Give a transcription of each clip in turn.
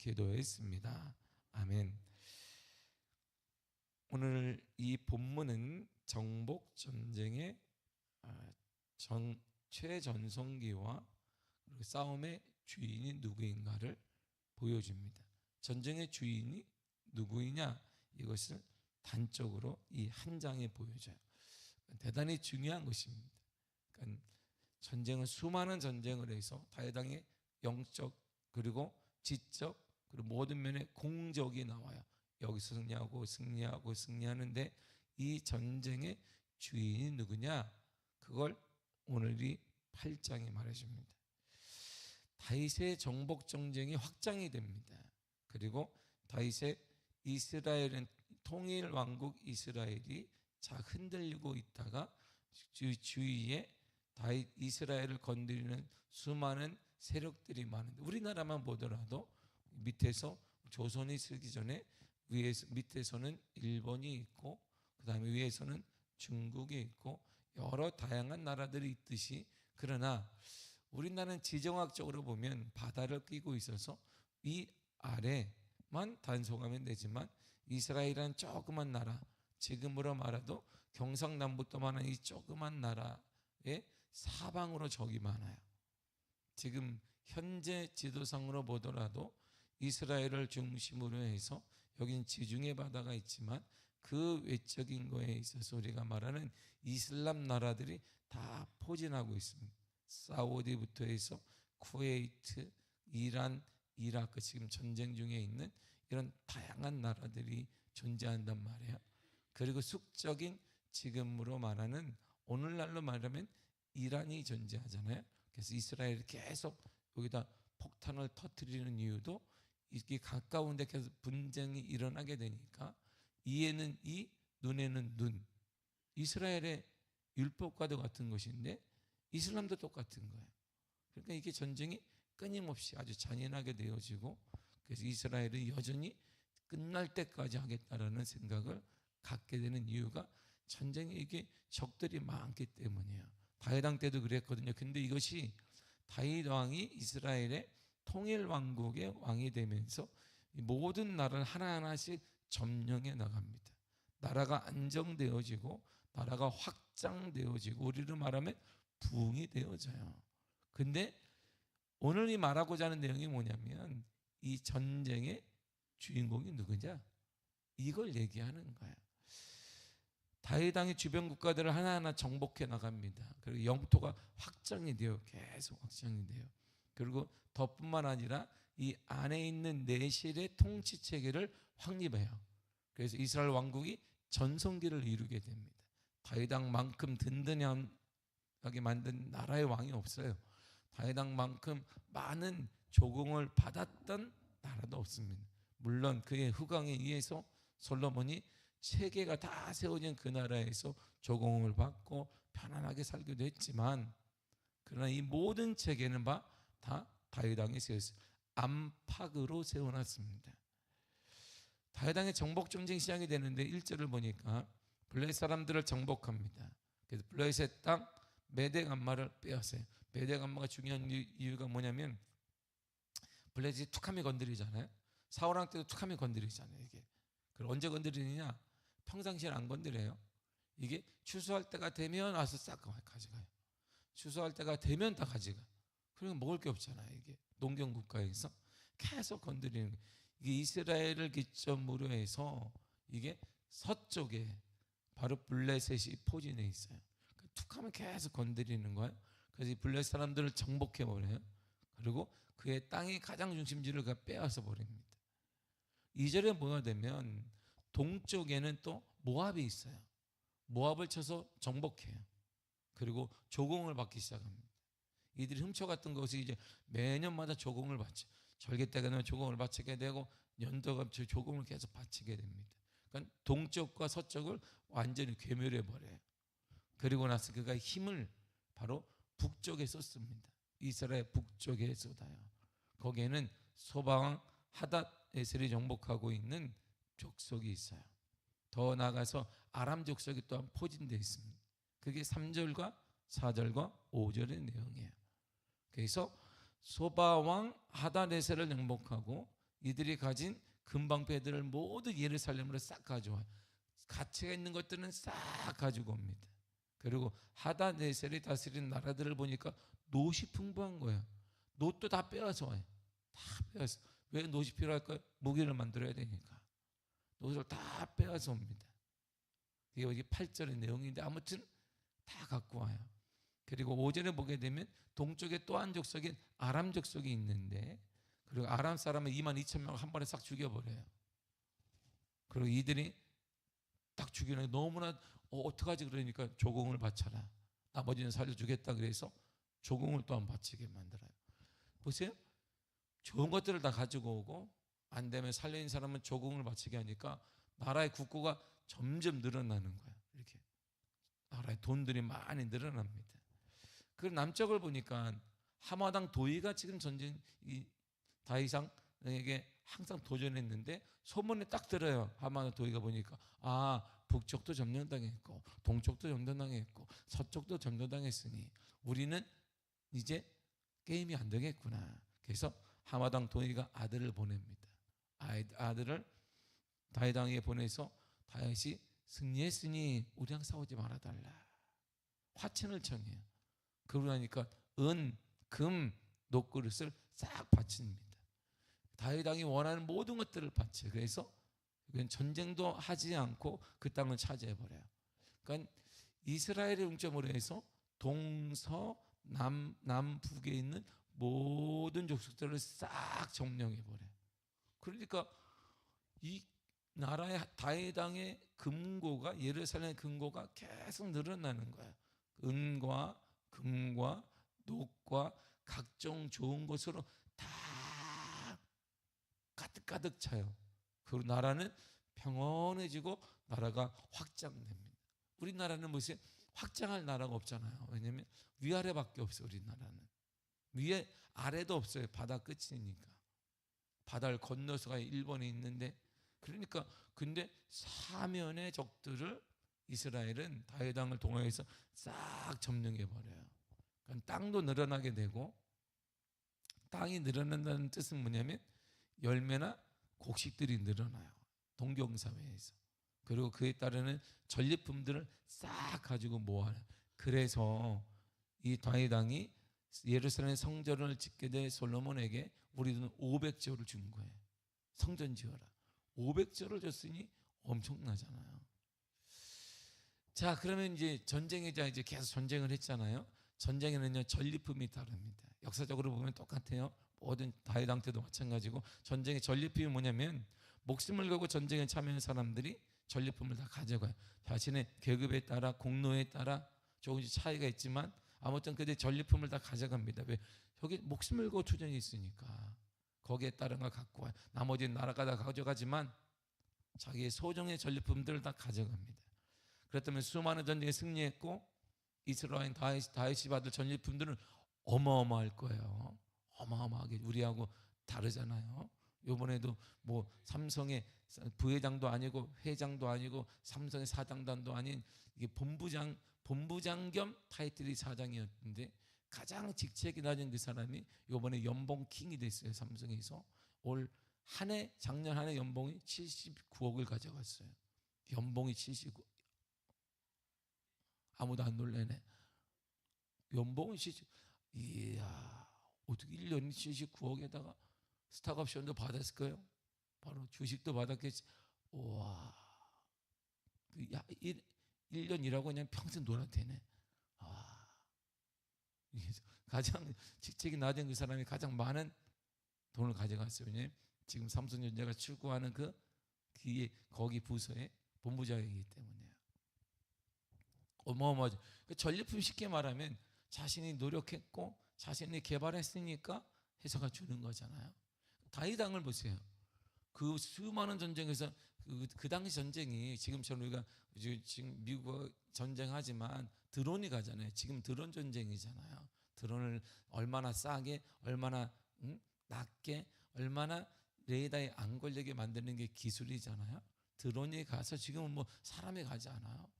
기도했습니다. 아멘. 오늘 이 본문은 정복 전쟁의 최전성기와 싸움의 주인이 누구인가를 보여줍니다. 전쟁의 주인이 누구이냐, 이것을 단적으로 이 한 장에 보여줘요. 대단히 중요한 것입니다. 그러니까 전쟁은 수많은 전쟁을 해서 다양하게 영적 그리고 지적 그리고 모든 면에 공적이 나와요. 여기서 승리하는데 이 전쟁의 주인이 누구냐, 그걸 오늘 이 8장이 말해줍니다. 다윗의 정복 전쟁이 확장이 됩니다. 그리고 다윗의 이스라엘은 통일 왕국 이스라엘이 흔들리고 있다가 주위에 다윗 이스라엘을 건드리는 수많은 세력들이 많은데, 우리나라만 보더라도 밑에서 조선이 쓰기 전에 밑에서는 일본이 있고, 그 다음에 위에서는 중국이 있고 여러 다양한 나라들이 있듯이, 그러나 우리나라는 지정학적으로 보면 바다를 끼고 있어서 이 아래만 단속하면 되지만, 이스라엘이라는 조그만 나라, 지금으로 말해도 경상남북도만한 이 조그만 나라에 사방으로 적이 많아요. 지금 현재 지도상으로 보더라도 이스라엘을 중심으로 해서 여긴 지중해 바다가 있지만 그 외적인 거에 있어서 우리가 말하는 이슬람 나라들이 다 포진하고 있습니다. 사우디부터 해서 쿠웨이트, 이란, 이라크, 지금 전쟁 중에 있는 이런 다양한 나라들이 존재한단 말이에요. 그리고 숙적인 지금으로 말하는, 오늘날로 말하면 이란이 존재하잖아요. 그래서 이스라엘이 계속 여기다 폭탄을 터뜨리는 이유도 이게 가까운 데 계속 분쟁이 일어나게 되니까, 이에는 이, 눈에는 눈. 이스라엘의 율법과도 같은 것인데 이슬람도 똑같은 거예요. 그러니까 이게 전쟁이 끊임없이 아주 잔인하게 되어지고, 그래서 이스라엘은 여전히 끝날 때까지 하겠다라는 생각을 갖게 되는 이유가, 전쟁에 이게 적들이 많기 때문이에요. 다윗 왕 때도 그랬거든요. 근데 이것이 다윗 왕이 이스라엘의 통일 왕국의 왕이 되면서 모든 나라를 하나하나씩 점령해 나갑니다. 나라가 안정되어지고 나라가 확장되어지고, 우리로 말하면 부흥이 되어져요. 근데 오늘 이 말하고자 하는 내용이 뭐냐면, 이 전쟁의 주인공이 누구냐, 이걸 얘기하는 거예요. 다윗 왕이 주변 국가들을 하나하나 정복해 나갑니다. 그리고 영토가 확장이 돼요. 계속 확장이 돼요. 그리고 더뿐만 아니라 이 안에 있는 내실의 통치 체계를 확립해요. 그래서 이스라엘 왕국이 전성기를 이루게 됩니다. 다윗 왕만큼 든든하게 만든 나라의 왕이 없어요. 다윗 왕만큼 많은 조공을 받았던 나라도 없습니다. 물론 그의 후광에 의해서 솔로몬이 체계가 다 세워진 그 나라에서 조공을 받고 편안하게 살기도 했지만, 그러나 이 모든 체계는 다 다윗 왕이 세웠어요. 안팎으로 세워놨습니다. 다윗 왕의 정복 전쟁이 시작이 되는데 1절을 보니까 블레셋 사람들을 정복합니다. 그래서 블레셋 땅 메대감마를 빼앗아요. 메대감마가 중요한 이유가 뭐냐면, 블레셋이 툭하면 건드리잖아요. 사울왕 때도 툭하면 건드리잖아요. 이게 그걸 언제 건드리느냐, 평상시에는 안 건드려요. 이게 추수할 때가 되면 와서 싹 가져가요. 추수할 때가 되면 다 가져가. 그러면 먹을 게 없잖아요. 이게 농경 국가에서 계속 건드리는 거예요. 이게 이스라엘을 기점으로 해서 이게 서쪽에 바로 블레셋이 포진해 있어요. 툭하면 계속 건드리는 거예요. 그래서 이 블레셋 사람들을 정복해 버려요. 그리고 그의 땅의 가장 중심지를 빼앗아 버립니다. 2절에 뭐가 되면 동쪽에는 또 모압이 있어요. 모압을 쳐서 정복해요. 그리고 조공을 받기 시작합니다. 이들이 훔쳐갔던 것이 이제 매년마다 조공을 받죠. 절개 때가 되면 조공을 바치게 되고, 연도가 조공을 계속 바치게 됩니다. 그러니까 동쪽과 서쪽을 완전히 괴멸해 버려요. 그리고 나서 그가 힘을 바로 북쪽에 쏟습니다. 이스라엘 북쪽에 쏟아요. 거기에는 소바왕 하닷에셀이 정복하고 있는 족속이 있어요. 더 나아가서 아람 족속이 또한 포진되어 있습니다. 그게 3절과 4절과 5절의 내용이에요. 그래서 소바왕 하닷에셀을 정복하고 이들이 가진 금방패들을 모두 예루살렘으로 싹 가져와요. 가치가 있는 것들은 싹 가지고 옵니다. 그리고 하다네셀이 다스린 나라들을 보니까 노시 풍부한 거예요. 노도 다 빼앗아 와요. 다 빼앗어. 왜 노시 필요할까요? 무기를 만들어야 되니까. 노를 다 빼앗아 옵니다. 이게 여기 8절의 내용인데 아무튼 다 갖고 와요. 그리고 5절에 보게 되면 동쪽에 또 한 족속인 아람 족속이 있는데, 그리고 아람 사람을 22,000명 한 번에 싹 죽여버려요. 그리고 이들이 딱 죽이는 너무나 어떡하지 그러니까 조공을 바쳐라. 나머지는 살려주겠다 그래서 조공을 또한 바치게 만들어요. 보세요. 좋은 것들을 다 가지고 오고 안 되면 살려진 사람은 조공을 바치게 하니까 나라의 국고가 점점 늘어나는 거예요. 이렇게 나라의 돈들이 많이 늘어납니다. 그 남쪽을 보니까 하마당 도의가 지금 전쟁 다윗왕에게 항상 도전했는데 소문에 딱 들어요. 하마당 도의가 보니까 북쪽도 점령당했고 동쪽도 점령당했고 서쪽도 점령당했으니 우리는 이제 게임이 안 되겠구나. 그래서 하마당 도의가 아들을 보냅니다. 아들을 다윗 왕에게 보내서 다윗이 승리했으니 우리랑 싸우지 말아달라. 화친을 청해요. 그러고 나니까 은, 금, 녹그릇을 싹 바칩니다. 다윗 왕이 원하는 모든 것들을 바쳐요. 그래서 전쟁도 하지 않고 그 땅을 차지해버려요. 그러니까 이스라엘의 중점으로 해서 남북에 있는 모든 족속들을 싹 점령해버려요. 그러니까 이 나라의 다윗 왕의 금고가, 예루살렘의 금고가 계속 늘어나는 거예요. 은과 금과 녹과 각종 좋은 것으로 다 가득가득 차요. 그리고 나라는 평온해지고 나라가 확장됩니다. 우리나라는 무슨 확장할 나라가 없잖아요. 왜냐하면 위아래밖에 없어요. 우리나라는 위에 아래도 없어요. 바다 끝이니까. 바다를 건너서가 일본에 있는데, 그러니까 근데 사면의 적들을 이스라엘은 다윗 왕을 동원해서 싹 점령해 버려요. 그러니까 땅도 늘어나게 되고, 땅이 늘어난다는 뜻은 뭐냐면 열매나 곡식들이 늘어나요. 동경사회에서. 그리고 그에 따르는 전리품들을 싹 가지고 모아요. 그래서 이 다윗 왕이 예루살렘 성전을 짓게 된 솔로몬에게 우리는 500조를 준 거예요. 성전 지어라. 500조를 줬으니 엄청나잖아요. 자, 그러면 이제 이제 계속 전쟁을 했잖아요. 전쟁에는요 전리품이 다릅니다. 역사적으로 보면 똑같아요. 모든 다윗 왕 때도 마찬가지고, 전쟁의 전리품이 뭐냐면 목숨을 걸고 전쟁에 참여하는 사람들이 전리품을 다 가져가요. 자신의 계급에 따라, 공로에 따라 조금씩 차이가 있지만 아무튼 그들 전리품을 다 가져갑니다. 왜? 여기 목숨을 걸고 투쟁이 있으니까 거기에 따른 걸 갖고 와요. 나머지는 나라가 다 가져가지만 자기의 소정의 전리품들을 다 가져갑니다. 그렇다면 수많은 전쟁에 승리했고 이스라엘 다윗이 받을 전리품들은 어마어마할 거예요. 어마어마하게 우리하고 다르잖아요. 이번에도 뭐 삼성의 부회장도 아니고 회장도 아니고 삼성의 사장단도 아닌 이게 본부장 겸 타이틀이 사장이었는데 가장 직책이 낮은 그 사람이 이번에 연봉 킹이 됐어요. 삼성에서 작년 한 해 연봉이 79억을 가져갔어요. 연봉이 79. 아무도 안 놀래네. 연봉은 이야, 어떻게 1년이 79억에다가 스탁옵션도 받았을까요? 바로 주식도 받았겠지. 우와, 1년 일하고 그냥 평생 놀아도 되네. 가장 직책이 낮은 그 사람이 가장 많은 돈을 가져갔어요. 왜냐하면 지금 삼성전자가 출구하는 거기 부서의 본부장이기 때문에요. 어마어마하죠. 전리품 쉽게 말하면 자신이 노력했고 자신이 개발했으니까 회사가 주는 거잖아요. 다윗 왕을 보세요. 그 수많은 전쟁에서 그 당시 전쟁이 지금처럼 우리가 지금 미국과 전쟁하지만 드론이 가잖아요. 지금 드론 전쟁이잖아요. 드론을 얼마나 싸게, 얼마나 낮게, 얼마나 레이더에 안 걸리게 만드는 게 기술이잖아요. 드론이 가서 지금은 뭐 사람이 가지 않아요.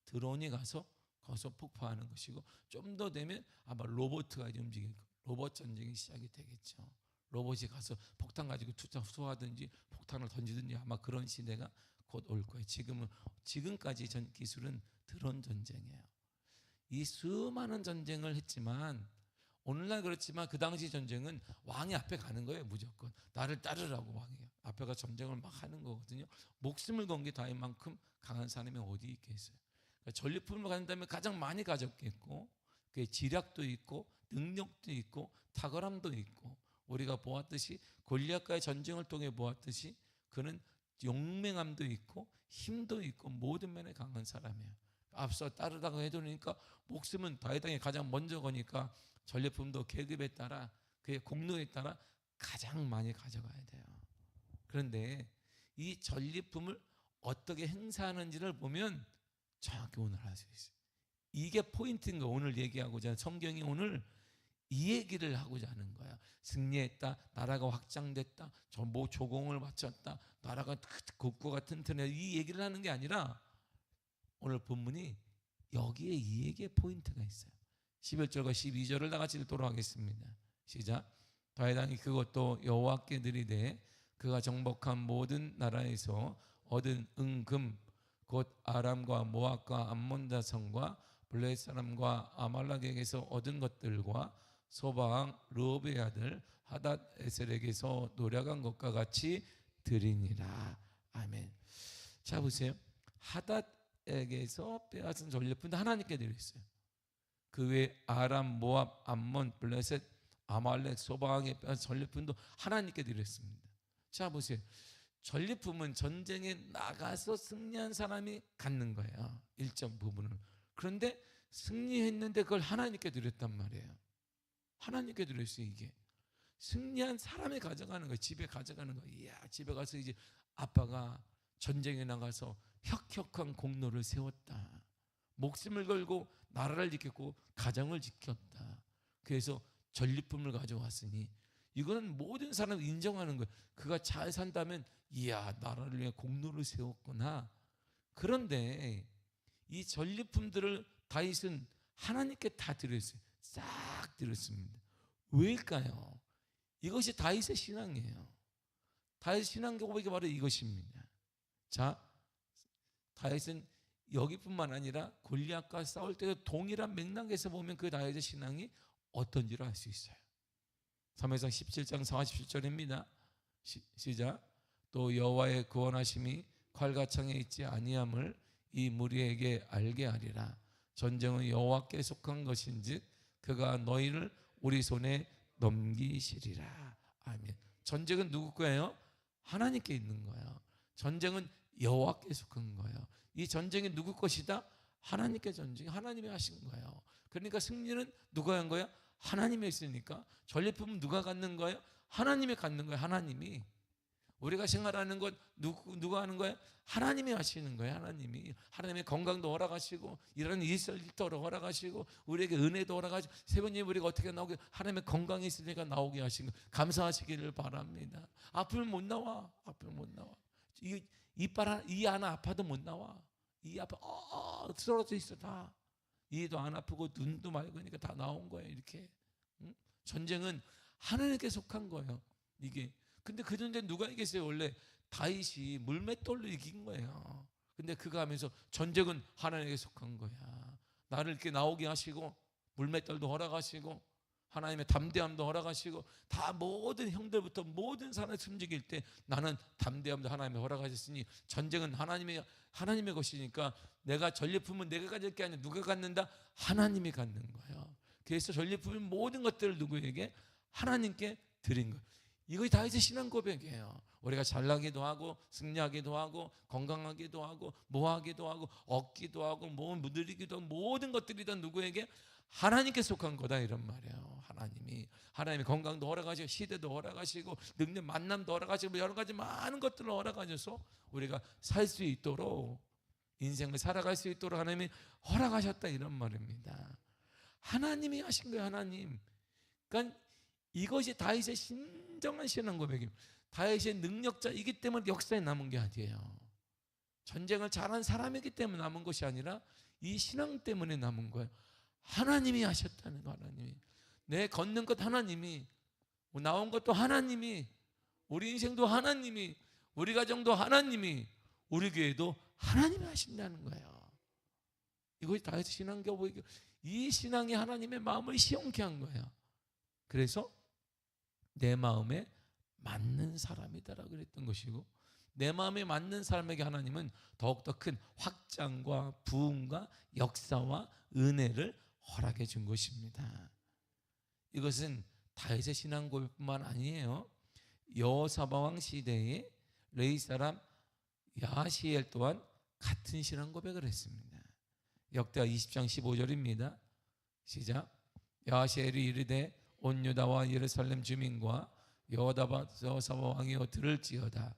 드론이 가서 거기서 폭파하는 것이고, 좀 더 되면 아마 로봇가 움직일 거예요. 로봇 전쟁이 시작이 되겠죠. 로봇이 가서 폭탄 가지고 투척하든지 폭탄을 던지든지 아마 그런 시대가 곧 올 거예요. 지금까지 전 기술은 드론 전쟁이에요. 이 수많은 전쟁을 했지만 오늘날 그렇지만 그 당시 전쟁은 왕이 앞에 가는 거예요. 무조건 나를 따르라고 왕이 앞에 가 전쟁을 막 하는 거거든요. 목숨을 건 게 다인 만큼 강한 사람이 어디 있겠어요. 그러니까 전리품을 가진다면 가장 많이 가졌겠고 그게 지략도 있고 능력도 있고 탁월함도 있고 우리가 보았듯이 골리앗과의 전쟁을 통해 보았듯이 그는 용맹함도 있고 힘도 있고 모든 면에 강한 사람이에요. 앞서 따르다가 해두니까 목숨은 다윗 왕이 가장 먼저 거니까 전리품도 계급에 따라 그의 공로에 따라 가장 많이 가져가야 돼요. 그런데 이 전리품을 어떻게 행사하는지를 보면 정확히 오늘 알 수 있어요. 이게 포인트인 거. 오늘 얘기하고자 성경이 오늘 이 얘기를 하고자 하는 거야. 승리했다, 나라가 확장됐다, 전부 조공을 바쳤다, 나라가 국고가 튼튼해, 이 얘기를 하는 게 아니라 오늘 본문이 여기에 이 얘기에 포인트가 있어요. 11절과 12절을 다 같이 읽도록 하겠습니다. 시작. 다윗 왕이 그것도 여호와께 드리되 그가 정복한 모든 나라에서 얻은 은금 곧 아람과 모압과 암몬 자손과 블레셋 사람과 아말렉에게서 얻은 것들과 소방 르호베의 아들 하닷에셀에게서 노력한 것과 같이 드리니라. 아멘. 자 보세요. 하닷에게서 빼앗은 전리품도 하나님께 드렸어요. 그 외에 아람, 모압, 암몬, 블레셋, 아말렉, 소방에 빼앗은 전리품도 하나님께 드렸습니다. 자 보세요. 전리품은 전쟁에 나가서 승리한 사람이 갖는 거예요. 일정 부분을. 그런데 승리했는데 그걸 하나님께 드렸단 말이에요. 하나님께 드렸어요. 이게 승리한 사람이 가져가는 거예요. 집에 가져가는 거예요. 이야, 집에 가서 이제 아빠가 전쟁에 나가서 혁혁한 공로를 세웠다. 목숨을 걸고 나라를 지켰고 가정을 지켰다. 그래서 전리품을 가져왔으니 이거는 모든 사람이 인정하는 거예요. 그가 잘 산다면 이야, 나라를 위해 공로를 세웠구나. 그런데 이 전리품들을 다윗은 하나님께 다 드렸어요. 싹 드렸습니다. 왜일까요? 이것이 다윗의 신앙이에요. 다윗의 신앙 고백이 바로 이것입니다. 자, 다윗은 여기뿐만 아니라 골리앗과 싸울 때도 동일한 맥락에서 보면 그 다윗의 신앙이 어떤지를 알 수 있어요. 사무엘상 17장 47절입니다. 시작. 또 여호와의 구원하심이 활가창에 있지 아니함을 이 무리에게 알게 하리라. 전쟁은 여호와께 속한 것인즉 그가 너희를 우리 손에 넘기시리라. 아멘. 전쟁은 누구 거예요? 하나님께 있는 거예요. 전쟁은 여호와께 속한 거예요. 이 전쟁이 누구 것이다? 하나님께 전쟁, 하나님이 하신 거예요. 그러니까 승리는 누가 한 거야? 하나님이 했으니까. 전리품은 누가 갖는 거예요? 하나님이 갖는 거예요. 하나님이. 우리가 생활하는 것 누가 하는 거예요? 하나님이 하시는 거예요. 하나님의 건강도 허락하시고 이런 일설일터로 허락하시고 우리에게 은혜도 허락하시고 세번님 우리가 어떻게 나오게 하나님의 건강이 있으니까 나오게 하신 거 감사하시기를 바랍니다. 아프면 못 나와. 이 하나 아파도 못 나와. 이 아파 쓰러져 있어. 다 이도 안 아프고 눈도 맑으니까 다 나온 거예요. 이렇게. 전쟁은 하나님께 속한 거예요. 이게. 근데 그 전쟁 누가 이겼어요? 원래 다윗이 물맷돌로 이긴 거예요. 근데 그가 하면서 전쟁은 하나님께 속한 거야. 나를 이렇게 나오게 하시고 물맷돌도 허락하시고 하나님의 담대함도 허락하시고 다 모든 형들부터 모든 사람이 숨죽일 때 나는 담대함도 하나님이 허락하셨으니 전쟁은 하나님의 것이니까 내가 전리품은 내가 가질 게 아니라 누가 갖는다? 하나님이 갖는 거예요. 그래서 전리품은 모든 것들을 누구에게? 하나님께 드린 거예요. 이것이 다윗의 신앙 고백이에요. 우리가 잘나기도 하고 승리하기도 하고 건강하기도 하고 뭐하기도 하고 얻기도 하고 뭐 누리기도 하고 모든 것들이 다 누구에게? 하나님께 속한 거다 이런 말이에요. 하나님이 건강도 허락하시고 시대도 허락하시고 능력 만남도 허락하시고 여러 가지 많은 것들을 허락하셔서 우리가 살 수 있도록 인생을 살아갈 수 있도록 하나님이 허락하셨다 이런 말입니다. 하나님이 하신 거예요. 하나님. 그러니까 이것이 다윗의 진정한 신앙 고백입니다. 다윗의 능력자이기 때문에 역사에 남은 게 아니에요. 전쟁을 잘한 사람이기 때문에 남은 것이 아니라 이 신앙 때문에 남은 거예요. 하나님이 하셨다는 거. 하나님이 내 걷는 것 하나님이 나온 것도 하나님이, 우리 인생도 하나님이, 우리 가정도 하나님이, 우리 교회도 하나님이 하신다는 거예요. 이것이 다윗의 신앙고백이고, 이 신앙이 하나님의 마음을 시원케 한 거예요. 그래서 내 마음에 맞는 사람이다라고 그랬던 것이고, 내 마음에 맞는 사람에게 하나님은 더욱더 큰 확장과 부흥과 역사와 은혜를 허락해 준 것입니다. 이것은 다윗의 신앙 고백뿐만 아니에요. 여호사밧 시대에 레위 사람 야하시엘 또한 같은 신앙 고백을 했습니다. 역대하 20장 15절입니다. 시작. 야하시엘이 이르되 온 유다와 예루살렘 주민과 여호사밧 왕이여 들을지어다.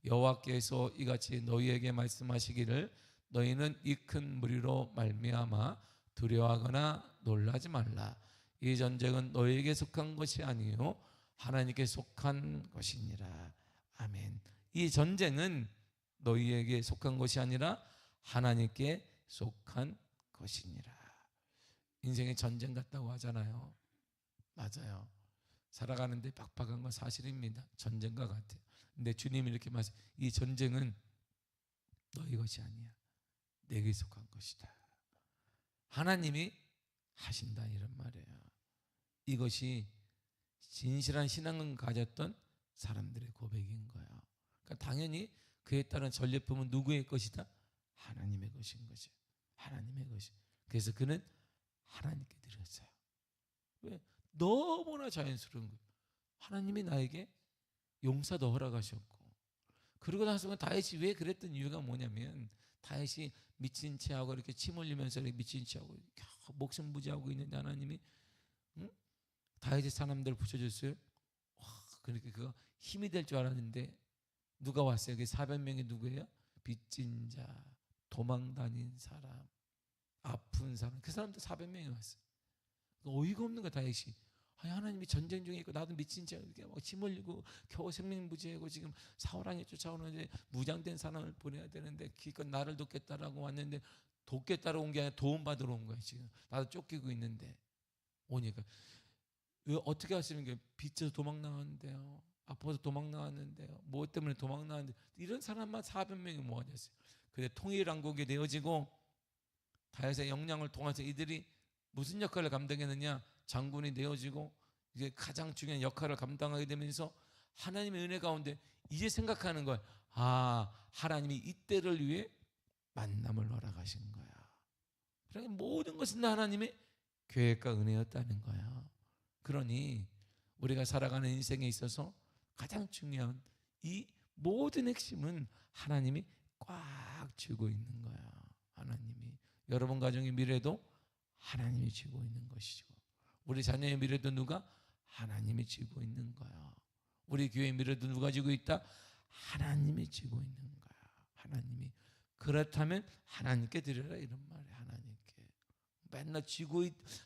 여호와께서 이같이 너희에게 말씀하시기를 너희는 이 큰 무리로 말미암아 두려워하거나 놀라지 말라. 이 전쟁은 너희에게 속한 것이 아니요 하나님께 속한 것이니라. 아멘. 이 전쟁은 너희에게 속한 것이 아니라 하나님께 속한 것이니라. 인생의 전쟁 같다고 하잖아요. 맞아요. 살아가는데 빡빡한 건 사실입니다. 전쟁과 같아요. 근데 주님이 이렇게 말씀, 이 전쟁은 너희 것이 아니야, 내게 속한 것이다. 하나님이 하신다, 이런 말이에요. 이것이 진실한 신앙을 가졌던 사람들의 고백인 거예요. 그러니까 당연히 그에 따른 전리품은 누구의 것이다? 하나님의 것인 거죠. 하나님의 것이. 그래서 그는 하나님께 드렸어요. 왜? 너무나 자연스러운 거예요. 하나님이 나에게 용사도 허락하셨고, 그러고 나서 다윗이 왜 그랬던 이유가 뭐냐면, 다윗이 미친 채하고 이렇게 침 흘리면서 이렇게 미친 채하고 목숨 부지하고 있는데 하나님이 다윗의 사람들을 붙여줬어요. 그러니까 그거 힘이 될 줄 알았는데 누가 왔어요? 그 400명이 누구예요? 빚진 자, 도망 다닌 사람, 아픈 사람, 그 사람들 400명이 왔어요. 어이가 없는 거야, 다윗이. 하나님이 전쟁 중에 있고 나도 미친 자 이렇게 막 침 흘리고 겨우 생명부지하고 지금 사울왕이 쫓아오는데 무장된 사람을 보내야 되는데 기껏 나를 돕겠다라고 왔는데 돕겠다로 온 게 아니라 도움받으러 온 거야. 지금 나도 쫓기고 있는데 오니까 왜 어떻게 하시는 게 빚져서 도망 나왔는데요, 아파서 도망 나왔는데요, 뭐 때문에 도망 나왔는데, 이런 사람만 400명이 모아졌어요. 근데 통일왕국이 되어지고 다윗의 역량을 통해서 이들이 무슨 역할을 감당했느냐? 장군이 되어지고 이제 가장 중요한 역할을 감당하게 되면서 하나님의 은혜 가운데 이제 생각하는 거야. 하나님이 이때를 위해 만남을 허락하신 거야. 그러니까 모든 것은 하나님의 계획과 은혜였다는 거야. 그러니 우리가 살아가는 인생에 있어서 가장 중요한 이 모든 핵심은 하나님이 꽉 쥐고 있는 거야. 하나님이. 여러분 가정의 미래도 하나님이 쥐고 있는 것이죠. 우리 자녀의 미래도 누가? 하나님이 쥐고 있는 거야. 우리 교회의 미래도 누가 쥐고 있다? 하나님이 쥐고 있는 거야. 하나님이. 그렇다면 하나님께 드려라, 이런 말이야. 하나님께. 맨날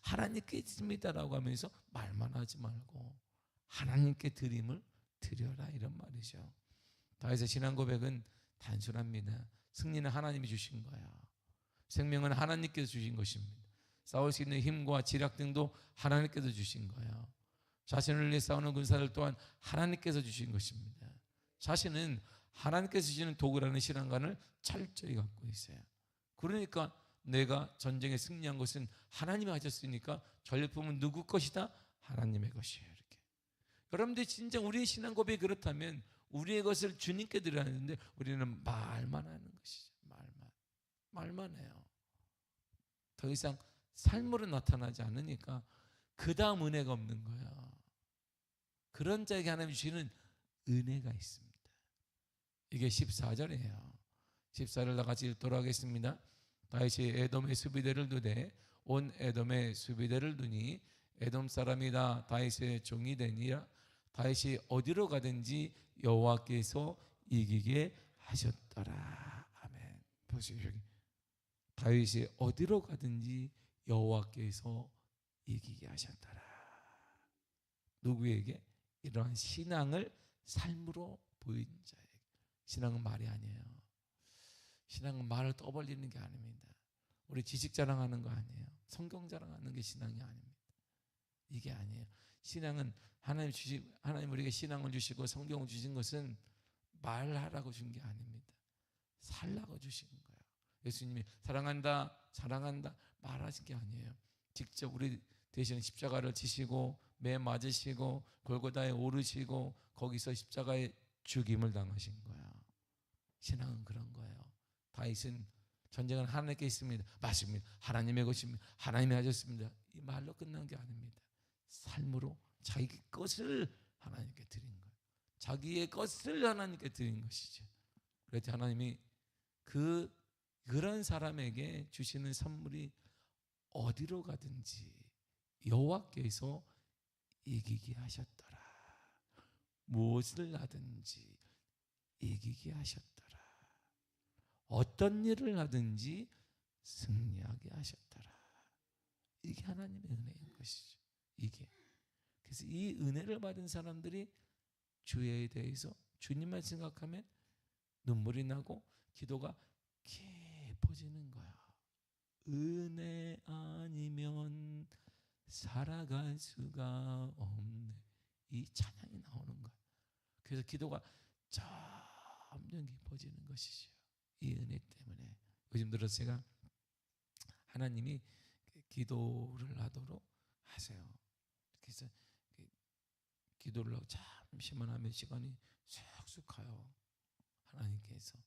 하나님께 있습니다라고 하면서 말만 하지 말고 하나님께 드림을 드려라, 이런 말이죠. 다윗의 신앙 고백은 단순합니다. 승리는 하나님이 주신 거야. 생명은 하나님께서 주신 것입니다. 싸울 수 있는 힘과 지략 등도 하나님께서 주신 거예요. 자신을 위해 싸우는 군사들 또한 하나님께서 주신 것입니다. 자신은 하나님께서 주시는 도구라는 신앙관을 철저히 갖고 있어요. 그러니까 내가 전쟁에 승리한 것은 하나님이 하셨으니까 전리품은 누구 것이다? 하나님의 것이에요. 이렇게. 여러분들 진짜 우리의 신앙 고백이 그렇다면 우리의 것을 주님께 드려야 하는데 우리는 말만 하는 것이죠. 말만 해요. 더 이상 삶으로 나타나지 않으니까 그 다음 은혜가 없는 거야. 그런 자에게 하나님이 주시는 은혜가 있습니다. 이게 14절이에요. 14절 다 같이 돌아가겠습니다. 다윗이 에돔의 수비대를 두되 온 에돔의 수비대를 두니 에돔 사람이 다 다윗의 종이 되니라. 다윗이 어디로 가든지 여호와께서 이기게 하셨더라. 아멘. 보시죠. 여기 다윗이 어디로 가든지 여호와께서 이기게 하셨더라. 누구에게? 이러한 신앙을 삶으로 보인 자에게. 신앙은 말이 아니에요. 신앙은 말을 떠벌리는 게 아닙니다. 우리 지식 자랑하는 거 아니에요. 성경 자랑하는 게 신앙이 아닙니다. 이게 아니에요. 신앙은 하나님 우리에게 신앙을 주시고 성경을 주신 것은 말하라고 준 게 아닙니다. 살라고 주신 거예요. 예수님이 사랑한다 말하신 게 아니에요. 직접 우리 대신 십자가를 지시고 매 맞으시고 골고다에 오르시고 거기서 십자가에 죽임을 당하신 거예요. 신앙은 그런 거예요. 다윗은 전쟁은 하나님께 있습니다. 맞습니다. 하나님의 것입니다. 하나님이 하셨습니다. 이 말로 끝난 게 아닙니다. 삶으로 자기 것을 하나님께 드린 거예요. 자기의 것을 하나님께 드린 것이죠. 그래서 하나님이 그런 사람에게 주시는 선물이 어디로 가든지 여호와께서 이기게 하셨더라. 무엇을 하든지 이기게 하셨더라. 어떤 일을 하든지 승리하게 하셨더라. 이게 하나님의 은혜인 것이죠. 이게. 그래서 이 은혜를 받은 사람들이 주에 대해서 주님만 생각하면 눈물이 나고 기도가 깊어지는 거야. 은혜 아니면 살아갈 수가 없네. 이 찬양이 나오는 거야. 그래서 기도가 점점 깊어지는 것이죠. 이 은혜 때문에. 요즘 들어 제가 하나님이 기도를 하도록 하세요. 그래서 기도를 하고 잠시만 하면 시간이 쑥쑥 가요. 하나님께서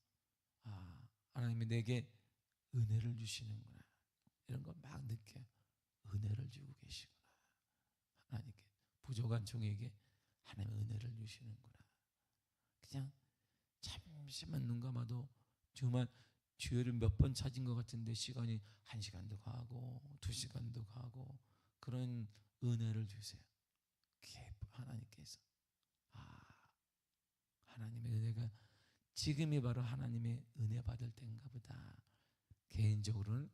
하나님이 내게 은혜를 주시는구나. 이런 걸 막 느껴요. 은혜를 주고 계시구나. 하나님께 부족한 종에게 하나님의 은혜를 주시는구나. 그냥 잠시만 눈 감아도 주여를 몇 번 찾은 것 같은데 시간이 1시간도 가고 2시간도 가고 그런 은혜를 주세요. 하나님께서 하나님의 은혜가 지금이 바로 하나님의 은혜 받을 때인가 보다. 개인적으로는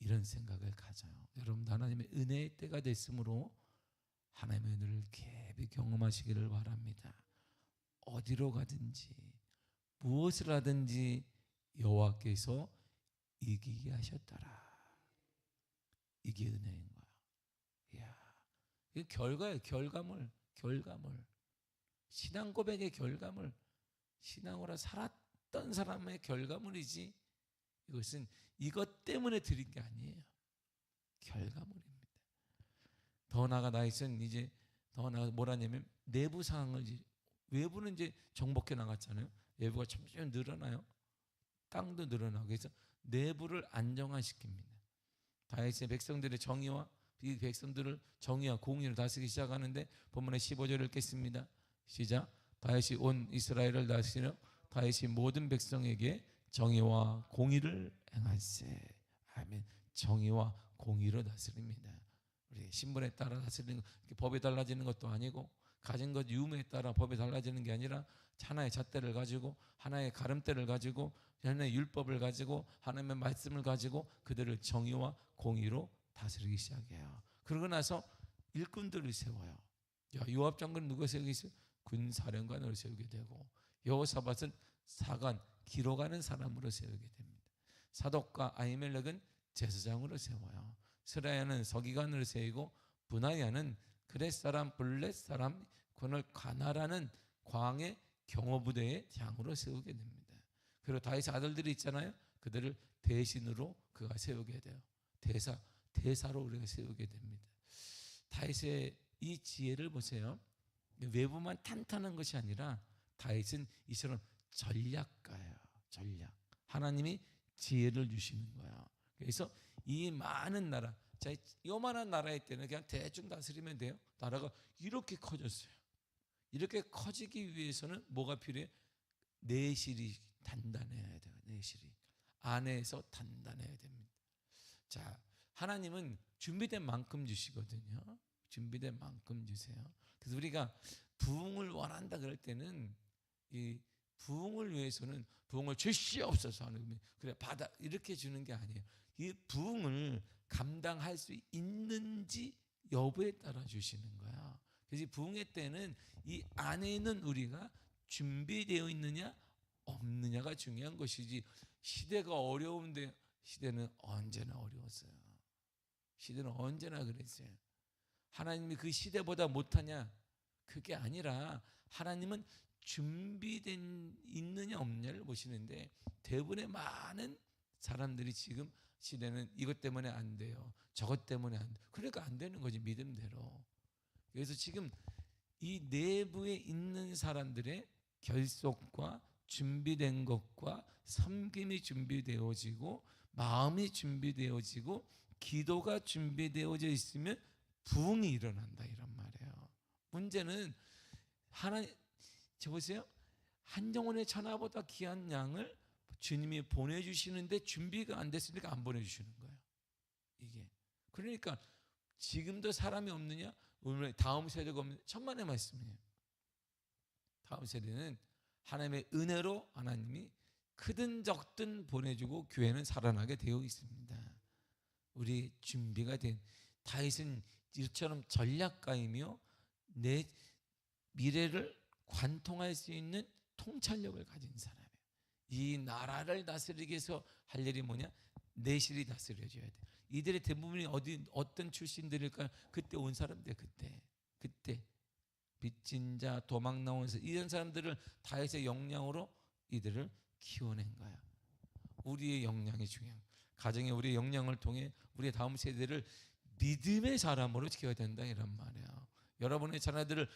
이런 생각을 가져요. 여러분 하나님의 은혜의 때가 됐으므로 하나님의 은혜를 깊이 경험하시기를 바랍니다. 어디로 가든지 무엇을 하든지 여호와께서 이기게 하셨더라. 이게 은혜인 거야. 이야, 이게 결과예요. 결과물. 신앙 고백의 결과물. 신앙으로 살았던 사람의 결과물이지. 이것은 이것 때문에 드린 게 아니에요. 결과물입니다. 더 나아가 다윗은 이제 더 나아가 뭐라냐면 내부 상황을 외부는 이제 정복해 나갔잖아요. 외부가 점점 늘어나요. 땅도 늘어나고 그래서 내부를 안정화시킵니다. 다윗의 백성들의 정의와 이 백성들을 정의와 공의로 다스리기 시작하는데 본문의 15절을 읽겠습니다. 시작. 다윗이 온 이스라엘을 다스리며 다윗이 모든 백성에게 정의와 공의를 행할세. 아멘. 정의와 공의로 다스립니다. 우리 신분에 따라 다스리는 것, 법이 달라지는 것도 아니고 가진 것 유무에 따라 법이 달라지는 게 아니라 하나의 잣대를 가지고 하나의 가름대를 가지고 하나의 율법을 가지고 하나님의 말씀을 가지고 그들을 정의와 공의로 다스리기 시작해요. 그러고 나서 일꾼들을 세워요. 요압 장군은 누가 세우게 있어요? 군사령관으로 세우게 되고 여호사밧은 사관 기록하는 사람으로 세우게 됩니다. 사독과 아히멜렉은 제사장으로 세워요. 스라야는 서기관으로 세우고 분하야는 그렛 사람 블렛 사람 그를 관할하는 광의 경호부대의 장으로 세우게 됩니다. 그리고 다윗의 아들들이 있잖아요. 그들을 대신으로 그가 세우게 돼요. 대사로 우리가 세우게 됩니다. 다윗의 이 지혜를 보세요. 외부만 탄탄한 것이 아니라 다윗은 이처럼 전략가예요. 전략. 하나님이 지혜를 주시는 거야. 그래서 이 많은 나라, 자, 요만한 나라일 때는 그냥 대충 다스리면 돼요. 나라가 이렇게 커졌어요. 이렇게 커지기 위해서는 뭐가 필요해? 내실이 단단해야 돼요. 내실이 안에서 단단해야 됩니다. 자, 하나님은 준비된 만큼 주시거든요. 준비된 만큼 주세요. 그래서 우리가 부흥을 원한다 그럴 때는 이 부흥을 위해서는 부흥을 주시옵소서 하는 그래 받아 이렇게 주는 게 아니에요. 이 부흥을 감당할 수 있는지 여부에 따라 주시는 거야. 그래서 부흥의 때는 이 안에 있는 우리가 준비되어 있느냐 없느냐가 중요한 것이지. 시대가 어려운데 시대는 언제나 어려웠어요. 시대는 언제나 그랬어요. 하나님이 그 시대보다 못하냐? 그게 아니라 하나님은 준비된 있느냐 없느냐를 보시는데, 대부분의 많은 사람들이 지금 시대는 이것 때문에 안 돼요, 저것 때문에 안 돼. 그러니까 안 되는 거지, 믿음대로. 그래서 지금 이 내부에 있는 사람들의 결속과 준비된 것과 섬김이 준비되어지고 마음이 준비되어지고 기도가 준비되어져 있으면 부흥이 일어난다, 이런 말이에요. 문제는 하나님, 저 보세요. 한 영혼의 천하보다 귀한 양을 주님이 보내주시는데 준비가 안 됐으니까 안 보내주시는 거예요, 이게. 그러니까 지금도 사람이 없느냐? 오늘 다음 세대가 없느냐? 천만의 말씀이에요. 다음 세대는 하나님의 은혜로 하나님이 크든 적든 보내주고 교회는 살아나게 되어 있습니다. 우리 준비가 된, 다윗은 이처럼 전략가이며 내 미래를 관통할 수 있는 통찰력을 가진 사람이에요. 이 나라를 다스리기 위해서 할 일이 뭐냐? 내실이 다스려져야 돼. 이들의 대부분이 어떤 출신들일까요? 그때 온 사람들, 그때 빚진 자, 도망 나온 사, 이런 사람들을 다윗의 역량으로 이들을 키워낸 거야. 우리의 역량이 중요한 거야. 가정에 우리의 역량을 통해 우리의 다음 세대를 믿음의 사람으로 키워야 된다, 이런 말이야. 여러분의 자녀들을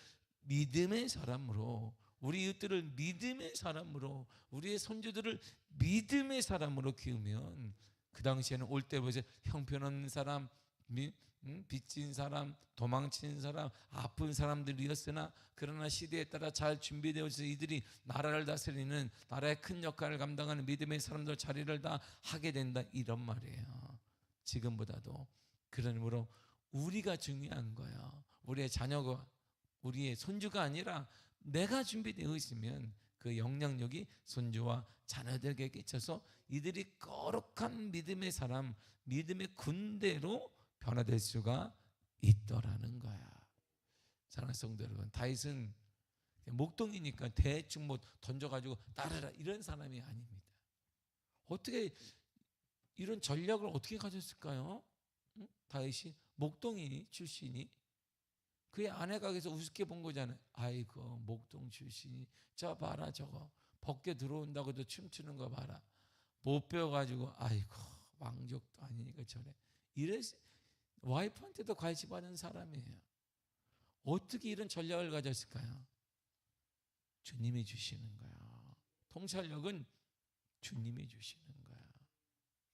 믿음의 사람으로, 우리 이웃들을 믿음의 사람으로, 우리의 손주들을 믿음의 사람으로 키우면 그 당시에는 올 때 보세요. 형편없는 사람, 빚진 사람, 도망친 사람, 아픈 사람들이었으나 그러나 시대에 따라 잘 준비되어서 이들이 나라를 다스리는, 나라의 큰 역할을 감당하는 믿음의 사람들 자리를 다 하게 된다, 이런 말이에요. 지금보다도. 그러므로 우리가 중요한 거예요. 우리의 자녀가, 우리의 손주가 아니라 내가 준비되어 있으면 그 영향력이 손주와 자녀들에게 끼쳐서 이들이 거룩한 믿음의 사람, 믿음의 군대로 변화될 수가 있더라는 거야. 사랑하는 성도 여러분, 다윗은 목동이니까 대충 뭐 던져가지고 따르라 이런 사람이 아닙니다. 어떻게 이런 전략을 어떻게 가졌을까요? 다윗이 목동이 출신이, 그의 아내가 그래서 우습게 본 거잖아요. 아이고, 목동 출신이 저 봐라, 저거 벗겨 들어온다고도 춤추는 거 봐라. 못 배워가지고 아이고 왕족도 아니니까 저래. 이래서 와이프한테도 관심받는 사람이에요. 어떻게 이런 전략을 가졌을까요? 주님이 주시는 거야. 통찰력은 주님이 주시는 거야.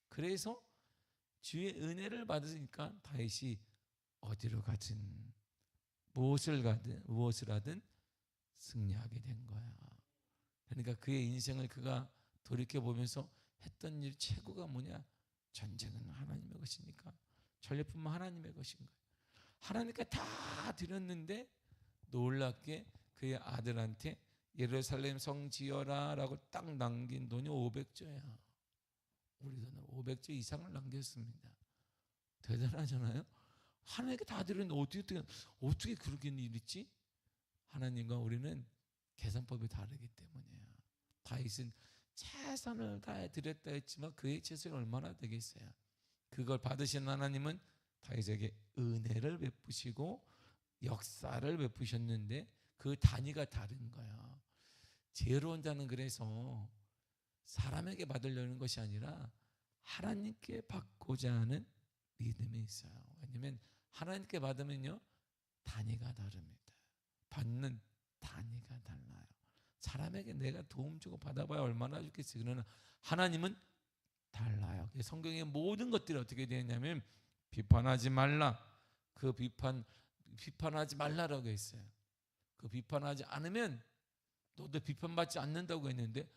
그래서 주의 은혜를 받으니까 다윗이 어디로 가든 무엇을 하든 승리하게 된 거야. 그러니까 그의 인생을 그가 돌이켜보면서 했던 일 최고가 뭐냐? 전쟁은 하나님의 것이니까 전리품은 하나님의 것인 거예요. 하나님께 다 드렸는데 놀랍게 그의 아들한테 예루살렘 성 지어라 라고 딱 남긴 돈이 500조야. 우리 돈은 500조 이상을 남겼습니다. 대단하잖아요. 하나님께 다 드렸는데 어떻게 그렇게 일 있지? 하나님과 우리는 계산법이 다르기 때문이에요. 다윗은 최선을 다해 드렸다 했지만 그의 최선이 얼마나 되겠어요. 그걸 받으신 하나님은 다윗에게 은혜를 베푸시고 역사를 베푸셨는데 그 단위가 다른 거예요. 지혜로운 자는 그래서 사람에게 받으려는 것이 아니라 하나님께 받고자 하는 믿음이 있어요. 왜냐하면 하나님께 받으면요 단위가 다릅니다. 받는 단위가 달라요. 사람에게 내가 도움 주고 받아봐야 얼마나 좋겠어요. 그러나 하나님은 달라요. 성경의 모든 것들이 어떻게 되었냐면 비판하지 말라. 그 비판하지 말라라고 했어요. 그 비판하지 않으면 너도 비판받지 않는다고 했는데,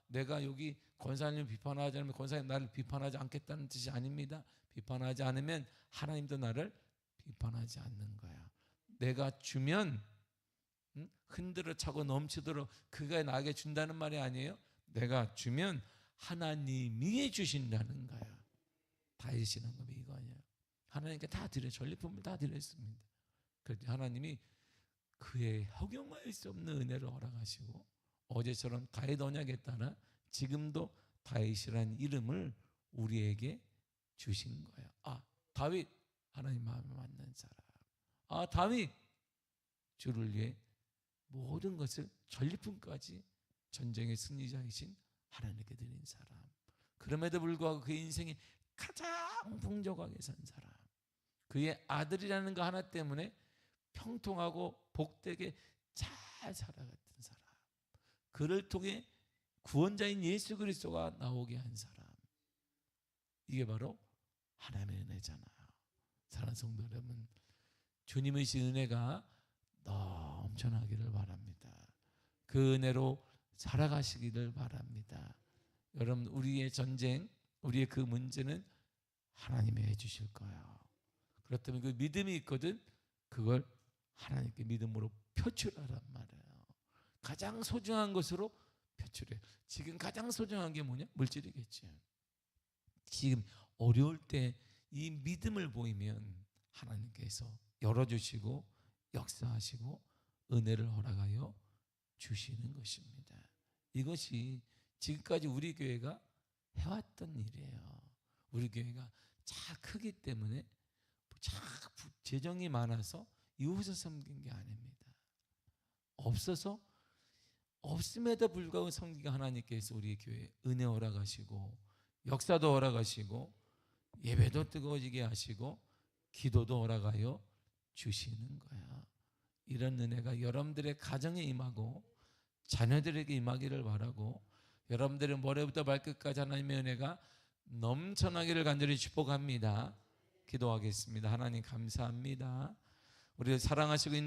내가 여기 권사님 비판하지 않으면 권사님 나를 비판하지 않겠다는 뜻이 아닙니다. 비판하지 않으면 하나님도 나를 비판하지 않는 거야. 내가 주면 흔들어 차고 넘치도록 그가 나에게 준다는 말이 아니에요. 내가 주면 하나님이 주신다는 거야. 다윗이는 거 이거예요. 하나님께 다 드려, 전리품을 다 드렸습니다. 그런데 하나님이 그의 허경할 수 없는 은혜를 허락하시고 어제처럼 다윗 언약에 따라 지금도 다윗이라는 이름을 우리에게 주신 거예요. 다윗, 하나님 마음에 맞는 사람. 다윗 주를 위해 모든 것을 전리품까지 전쟁의 승리자이신 하나님께 드린 사람. 그럼에도 불구하고 그의 인생이 가장 풍족하게 산 사람. 그의 아들이라는 거 하나 때문에 평통하고 복되게 잘 살아갔던 사람. 그를 통해 구원자인 예수 그리스도가 나오게 한 사람. 이게 바로 하나님의 은혜잖아요. 사랑하는 성도 여러분, 주님의 은혜가 넘쳐나기를 바랍니다. 그 은혜로 살아가시기를 바랍니다. 여러분, 우리의 전쟁, 우리의 그 문제는 하나님이 해주실 거예요. 그렇다면 그 믿음이 있거든 그걸 하나님께 믿음으로 표출하란 말이에요. 가장 소중한 것으로 표출해. 지금 가장 소중한 게 뭐냐? 물질이겠죠. 지금 어려울 때 이 믿음을 보이면 하나님께서 열어주시고 역사하시고 은혜를 허락하여 주시는 것입니다. 이것이 지금까지 우리 교회가 해왔던 일이에요. 우리 교회가 잘 크기 때문에 잘 재정이 많아서 이웃을 섬긴 게 아닙니다. 없어서 없음에도 불구하고 섬기가 하나님께서 우리 교회에 은혜 허락하시고 역사도 허락하시고 예배도 뜨거워지게 하시고 기도도 허락하여 주시는 거야. 이런 은혜가 여러분들의 가정에 임하고 자녀들에게 임하기를 바라고 여러분들의 머리부터 발끝까지 하나님의 은혜가 넘쳐나기를 간절히 축복합니다. 기도하겠습니다. 하나님 감사합니다. 우리를 사랑하시고 있는